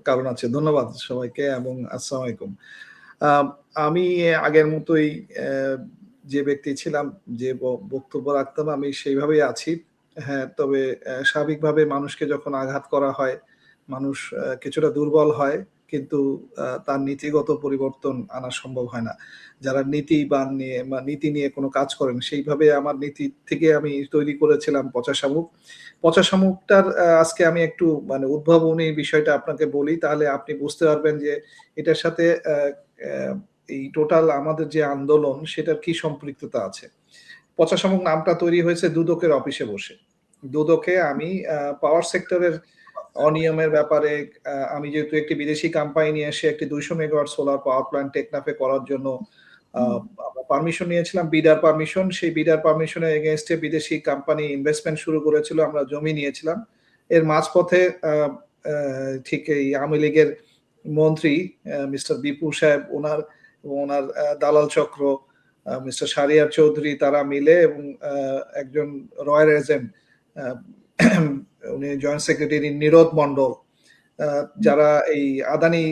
কারণ আছে। ধন্যবাদ সবাইকে এবং আসসালামু আলাইকুম। আ আমি আগের মতোই যে ব্যক্তি ছিলাম, যে বক্তব্য রাখতাম আমি সেইভাবেই আছি। হ্যাঁ, তবে স্বাভাবিকভাবে মানুষকে যখন আঘাত করা হয়, মানুষ কিছুটা দুর্বল হয়। কিন্তু তার নীতিগত পরিবর্তন আনা সম্ভব হয় না। যারা নীতিবান নিয়ে বা নীতি নিয়ে কোন কাজ করেন, সেইভাবে আমার নীতি থেকে আমি তৈরি করেছিলাম পচা শামুক। পচা শামুকটার আজকে আমি একটু মানে উদ্ভাবনী বিষয়টা আপনাকে বলি, তাহলে আপনি বুঝতে পারবেন যে এটার সাথে অ্যা এই টোটাল আমাদের যে আন্দোলন সেটার কি সম্পৃক্ততা আছে। পচা শামুক নামটা তৈরি হয়েছে দুদকের অফিসে বসে। দুদকে আমি পাওয়ার সেক্টরের অনিয়মের ব্যাপারে আমি যেহেতু একটি বিদেশি কোম্পানি নিয়ে এসে একটি ২০০ মেগাওয়াট সোলার পাওয়ার প্ল্যান্ট টেকনাফে করার জন্য আ হুম। আমরা পারমিশন নিয়েছিলাম, বিডার পারমিশন। সেই বিডার পারমিশনের এগেইনস্ট এ বিদেশি কোম্পানি ইনভেস্টমেন্ট শুরু করেছিল। আমরা জমি নিয়েছিলাম। এর মাঝপথে আ আ ঠিক এই আওয়ামী লীগের মন্ত্রী মিস্টার বিপুল সাহেব উনার দালাল চক্র মিস্টার শাহরিয়ার চৌধুরী তারা মিলে এবং একজন রয়্যাল এজেন্ট আ উনি জয়েন্ট সেক্রেটারি নীরদ মন্ডল আ হুম, যারা এই আদানি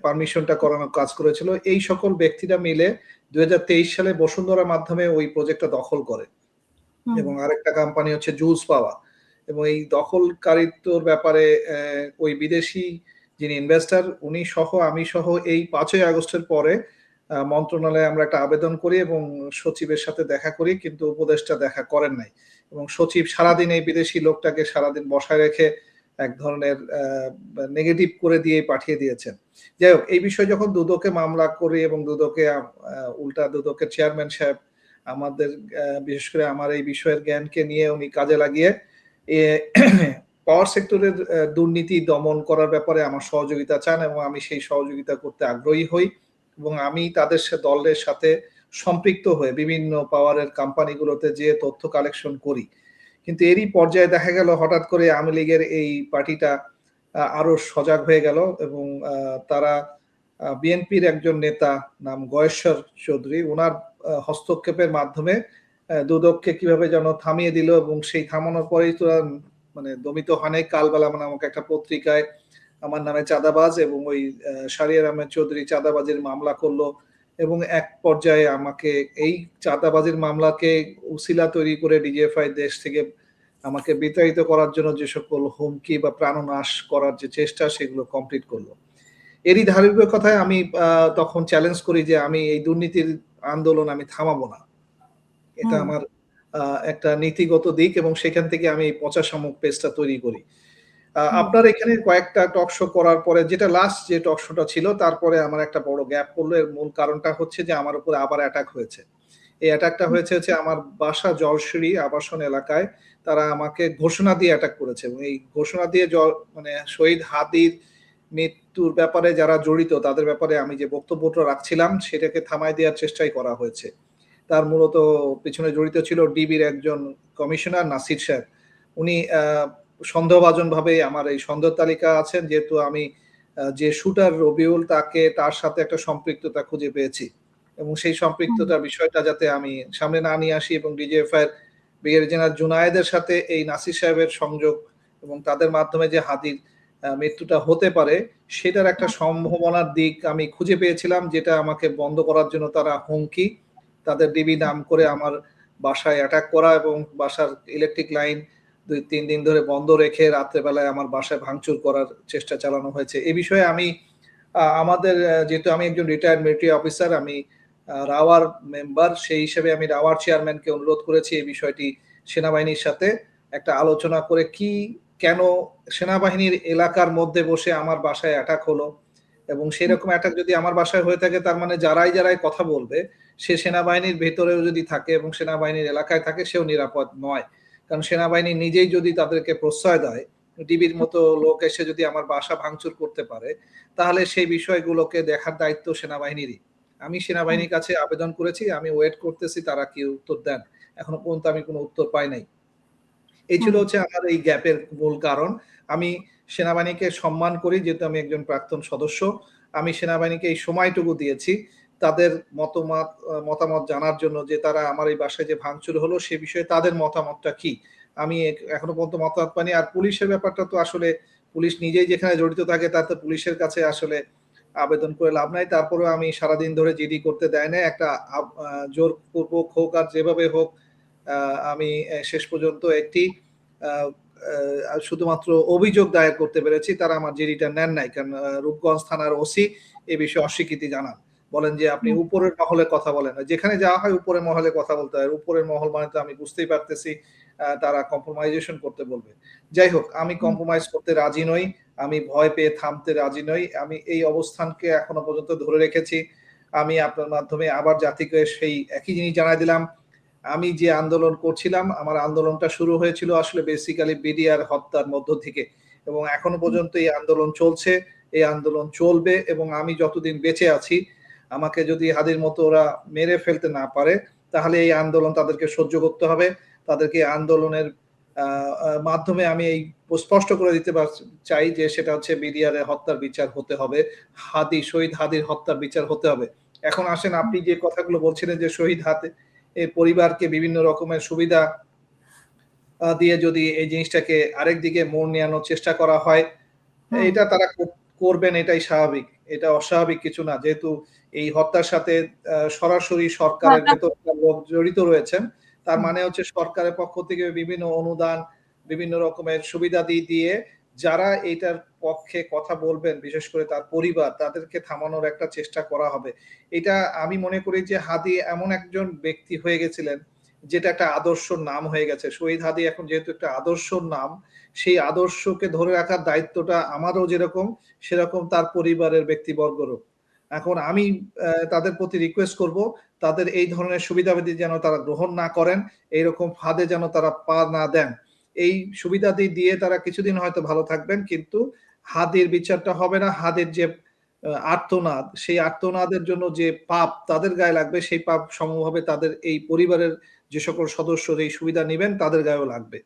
পারমিশনটা করানোর কাজ করেছিল, এই সকল ব্যক্তিরা মিলে ২০২৩ সালে বসুন্ধরার মাধ্যমে ওই প্রজেক্টটা দখল করে। হুম, এবং আরেকটা কোম্পানি হচ্ছে জুলস পাওয়ার। এবং এই দখলকারিত্বর ব্যাপারে ওই বিদেশি যিনি ইনভেস্টর উনি সহ আমি সহ এই ৫ই আগস্টের পরে মন্ত্রণালয়ে আমরা একটা আবেদন করি এবং সচিবের সাথে দেখা করি, কিন্তু উপদেষ্টা দেখা করেন নাই। এবং সচিব সারাদিন এই বিদেশি লোকটাকে সারাদিন বসায় রেখে এক ধরনের নেগেটিভ করে দিয়ে পাঠিয়ে দিয়েছেন। যাই হোক, এই বিষয়ে যখন দুদকে মামলা করি এবং দুদকে উল্টা দুদকের চেয়ারম্যান সাহেব আমাদের বিশেষ করে আমার এই বিষয়ের জ্ঞানকে নিয়ে উনি কাজে লাগিয়ে এ পাওয়ার সেক্টরের দুর্নীতি দমন করার ব্যাপারে আমার সহযোগিতা চান এবং আমি সেই সহযোগিতা করতে আগ্রহী হই এবং আমি তাদের দলের সাথে সম্পৃক্ত হয়ে বিভিন্ন পাওয়ারের কোম্পানিগুলোতে যেয়ে তথ্য কালেকশন করি। কিন্তু এরই পর্যায়ে দেখা গেল হঠাৎ করে আওয়ামী লীগের এই পার্টিটা আরো সজাগ হয়ে গেল এবং তারা বিএনপির একজন নেতা নাম গয়েশ্বর চৌধুরী উনার হস্তক্ষেপের মাধ্যমে দুদককে কিভাবে যেন থামিয়ে দিল এবং সেই থামানোর পরেই তো মানে দমিত হানে কালবেলা নামক একটা পত্রিকায় আমার নামে চাঁদাবাজ এবং ওই শাহরিয়ার আহমেদ চৌধুরী চাঁদাবাজির মামলা করলো এবং এক পর্যায়ে আমাকে এই চাঁদাবাজির মামলাকে উসিলা তৈরি করে ডিজিএফআই দেশ থেকে আমাকে বিতাড়িত করার জন্য যে সকল হুমকি বা প্রাণনাশ করার যে চেষ্টা সেগুলো কমপ্লিট করলো। এরই ধারাবাহিকতায় আমি তখন চ্যালেঞ্জ করি যে আমি এই দুর্নীতির আন্দোলন আমি থামাবো না। এটা হুম, আমার আ একটা নীতিগত দিক এবং সেখান থেকে আমি এই পচা শামুক পেজটা তৈরি করি। হুম, আপনার এখানে কয়েকটা টক শো করার পরে যেটা লাস্ট যে টক শোটা ছিল তারপরে আমার একটা বড় গ্যাপ পড়লো। এর মূল কারণটা হচ্ছে যে আমার উপরে আবার অ্যাটাক হয়েছে। এই অ্যাটাকটা হুম, হয়েছে হচ্ছে আমার বাসা জলসিঁড়ি আবাসন এলাকায়। তারা আমাকে ঘোষণা দিয়ে অ্যাটাক করেছে এবং এই ঘোষণা দিয়ে মানে শহীদ হাদির মৃত্যুর ব্যাপারে যারা জড়িত তাদের ব্যাপারে আমি যে বক্তব্যটা রাখছিলাম সেটাকে থামায় দেওয়ার চেষ্টাই করা হয়েছে। তার মূলত পিছনে জড়িত ছিল ডিবির একজন কমিশনার নাসির সাহেব। উনি সন্দেহভাজনভাবে আমার এই সন্দেহ তালিকা আছেন যেহেতু আমি যে শুটার রবিউল তার সাথে একটা সম্পৃক্ততা খুঁজে পেয়েছি। এবং সেই হুম, সম্পৃক্ততার বিষয়টা যাতে আমি সামনে না নিয়ে আসি এবং ডিজিএফআই এর ব্রিগেডিয়ার জেনারেল জুনায়েদের সাথে এই নাসির সাহেবের সংযোগ এবং তাদের মাধ্যমে যে হাদির মৃত্যুটা হতে পারে সেটার একটা হুম, সম্ভাবনার দিক আমি খুঁজে পেয়েছিলাম, যেটা আমাকে বন্ধ করার জন্য তারা হুমকি তাদের ডিবি নাম করে আমার বাসায় অ্যাটাক করা এবং বাসার ইলেকট্রিক লাইন ২-৩ দিন ধরে বন্ধ রেখে রাত্রে বেলায় আমার বাসায় ভাঙচুর করার চেষ্টা চালানো হয়েছে। এ বিষয়ে আমি আমাদের যেহেতু আমি একজন রিটায়ার্ড মিলিটারি অফিসার, আমি রাওয়ার মেম্বার, সেই হিসেবে আমি রাওয়ার চেয়ারম্যানকে অনুরোধ করেছি এই বিষয়টি সেনাবাহিনীর সাথে একটা আলোচনা করে কেন সেনাবাহিনীর এলাকার মধ্যে বসে আমার বাসায় অ্যাটাক হলো এবং হুম, সেরকম অ্যাটাক যদি আমার বাসায় হয়ে থাকে তার মানে যারাই কথা বলবে সে সেনাবাহিনীর ভেতরেও যদি থাকে এবং সেনাবাহিনীর এলাকায় থাকে সেও নিরাপদ নয়। কারণ সেনাবাহিনী নিজেই যদি তাদেরকে প্রশ্রয় দেয়, ডিবির মতো লোক এসে যদি আমার বাসা ভাঙচুর করতে পারে, তাহলে সেই বিষয়গুলোকে দেখার দায়িত্ব সেনাবাহিনীরই। আমি হুম, সেনাবাহিনীর কাছে আবেদন করেছি। আমি ওয়েট করতেছি তারা কি উত্তর দেন। এখনো পর্যন্ত আমি কোন উত্তর পাই নাই। এই ছিল হুম, হচ্ছে আমার এই গ্যাপের মূল কারণ। আমি সেনাবাহিনীকে সম্মান করি যেহেতু আমি একজন প্রাক্তন সদস্য। আমি সেনাবাহিনীকে এই সময়টুকু দিয়েছি তাদের মতামত জানার জন্য যে তারা আমার এই বাসায় যে ভাঙচুর হলো সে বিষয়ে তাদের মতামতটা কি? আমি এখনো পর্যন্ত মতামত পাইনি। আর পুলিশের ব্যাপারটা তো আসলে পুলিশ নিজেই যেখানে জড়িত থাকে তাতে পুলিশের কাছে আসলে আবেদন করে লাভ নাই। তারপরেও আমি সারাদিন ধরে জিডি করতে দেয় নাই। একটা জোরপূর্বক হোক আর যেভাবে হোক আমি শেষ পর্যন্ত একটি আ শুধুমাত্র অভিযোগ দায়ের করতে পেরেছি। তারা আমার জিডিটা নেন নাই। কারণ রূপগঞ্জ থানার ওসি এ বিষয়ে অস্বীকৃতি জানান। বলেন যে, "আপনি হুম। উপরের মহলে কথা বলেন। যেখানে যাওয়া হয় উপরের মহলে কথা বলতে হয়। উপরের মহল মানে তো আমি বুঝতেই পারতেছি তারা কম্প্রোমাইজেশন করতে বলবে।" যাই হোক, আমি হুম। কম্প্রোমাইজ করতে রাজি নই। আমি ভয় পেয়ে থামতে রাজি নই। আমি এই অবস্থানকে এখনো পর্যন্ত ধরে রেখেছি। আমি আপনার মাধ্যমে আবার জাতিকে সেই একই জিনিস জানায় দিলাম। আমি যে আন্দোলন করছিলাম, আমার আন্দোলনটা শুরু হয়েছিল আসলে বেসিক্যালি বিডিআর হত্যার মধ্য থেকে এবং এখনো হুম। পর্যন্ত এই আন্দোলন চলছে। এই আন্দোলন চলবে এবং আমি যতদিন বেঁচে আছি, আমাকে যদি হাদির মতো ওরা মেরে ফেলতে না পারে, তাহলে এই আন্দোলন তাদেরকে সহ্য করতে হবে। তাদেরকে আন্দোলনের আ আ মাধ্যমে আমি এই স্পষ্ট করে দিতে চাই যে সেটা হচ্ছে বিডিআর এর হত্যার বিচার হতে হবে। শহীদ হাদির হত্যার বিচার হতে হবে। এখন আসেন হুম। আপনি যে কথাগুলো বলছিলেন যে শহীদ এর পরিবারকে বিভিন্ন রকমের সুবিধা দিয়ে যদি এই জিনিসটাকে আরেক দিকে মোড় নেয়ানোর চেষ্টা করা হয়, হুম। এটা তারা করবেন এটাই স্বাভাবিক। এটা অস্বাভাবিক কিছু না। যেহেতু এই হত্যার সাথে সরাসরি সরকারের সরকার ভেতরকার লোক জড়িত রয়েছেন। তার হুম। মানে হচ্ছে সরকারের পক্ষ থেকে বিভিন্ন অনুদান, বিভিন্ন রকমের সুবিধা দিয়ে যারা এইটার পক্ষে কথা বলবেন, বিশেষ করে তার পরিবার, তাদেরকে থামানোর একটা চেষ্টা করা হবে। এটা আমি মনে করি যে হাদি এমন একজন ব্যক্তি হয়ে গেছিলেন, যেটা একটা আদর্শ নাম হয়ে গেছে। শহীদ হাদি এখন যেহেতু একটা আদর্শ নাম, সেই আদর্শকে ধরে রাখার দায়িত্বটা আমারও যেরকম, সেরকম তার পরিবারের ব্যক্তিবর্গেরও। এখন আমি তাদের প্রতি রিকোয়েস্ট করব, তাদের এই ধরনের সুবিধাবাদি যেন তারা গ্রহণ না করেন, এইরকম ফাঁদে যেন তারা পা না দেন। এই সুবিধাদি দিয়ে তারা কিছুদিন হয়তো ভালো থাকবেন, কিন্তু হাদির বিচারটা হবে না। হাদির যে আর্তনাদ, সেই আর্তনাদের জন্য যে পাপ তাদের গায়ে লাগবে, সেই পাপ সমভাবে তাদের এই পরিবারের যে সকল সদস্য এই সুবিধা নিবেন, তাদের গায়েও লাগবে।